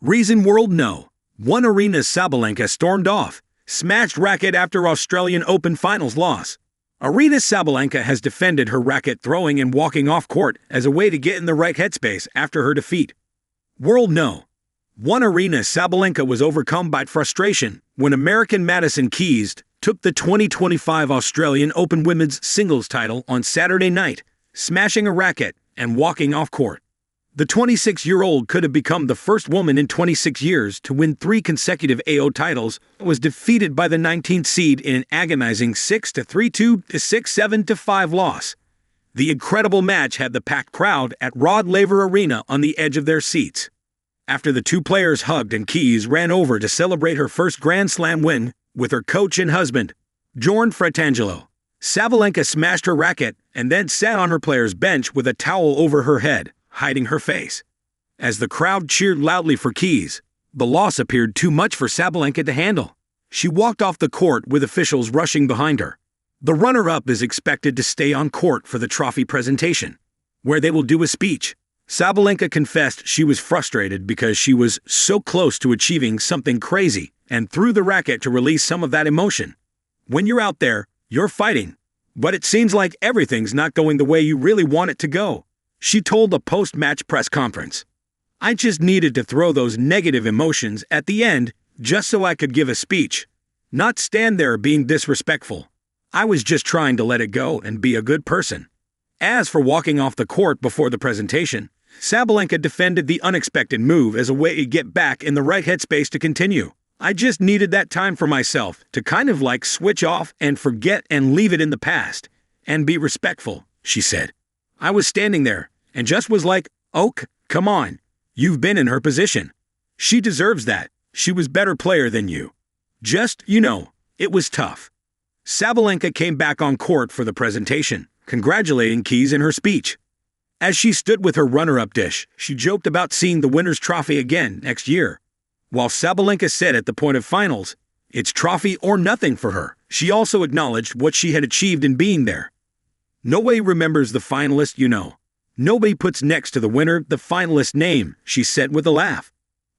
Reason world no. One Aryna Sabalenka stormed off, smashed racket after Australian Open finals loss. Aryna Sabalenka has defended her racket throwing and walking off court as a way to get in the right headspace after her defeat. World no. One Aryna Sabalenka was overcome by frustration when American Madison Keys took the 2025 Australian Open women's singles title on Saturday night, smashing a racket and walking off court. The 26-year-old could have become the first woman in 26 years to win 3 consecutive AO titles, was defeated by the 19th seed in an agonizing 6-3-2 to 6-7-5 loss. The incredible match had the packed crowd at Rod Laver Arena on the edge of their seats. After the two players hugged and Keys ran over to celebrate her first Grand Slam win with her coach and husband, Jorn Fratangelo, Sabalenka smashed her racket and then sat on her player's bench with a towel over her head, hiding her face. As the crowd cheered loudly for Keys, the loss appeared too much for Sabalenka to handle. She walked off the court with officials rushing behind her. The runner-up is expected to stay on court for the trophy presentation, where they will do a speech. Sabalenka confessed she was frustrated because she was so close to achieving something crazy and threw the racket to release some of that emotion. When you're out there, you're fighting, but it seems like everything's not going the way you really want it to go, she told a post-match press conference. I just needed to throw those negative emotions at the end just so I could give a speech, not stand there being disrespectful. I was just trying to let it go and be a good person. As for walking off the court before the presentation, Sabalenka defended the unexpected move as a way to get back in the right headspace to continue. I just needed that time for myself to kind of like switch off and forget and leave it in the past and be respectful, she said. I was standing there and just was like, oh, come on, you've been in her position. She deserves that. She was better player than you. Just, it was tough. Sabalenka came back on court for the presentation, congratulating Keys in her speech. As she stood with her runner-up dish, she joked about seeing the winner's trophy again next year. While Sabalenka said at the point of finals, it's trophy or nothing for her, she also acknowledged what she had achieved in being there. Nobody remembers the finalist, Nobody puts next to the winner the finalist name, she said with a laugh.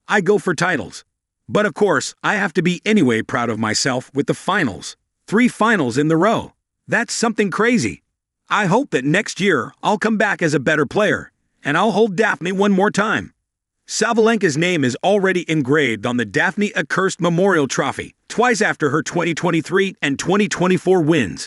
I go for titles. But of course, I have to be anyway proud of myself with the finals. 3 finals in the row. That's something crazy. I hope that next year I'll come back as a better player, and I'll hold Daphne one more time. Sabalenka's name is already engraved on the Daphne Akhurst Memorial Trophy, twice after her 2023 and 2024 wins.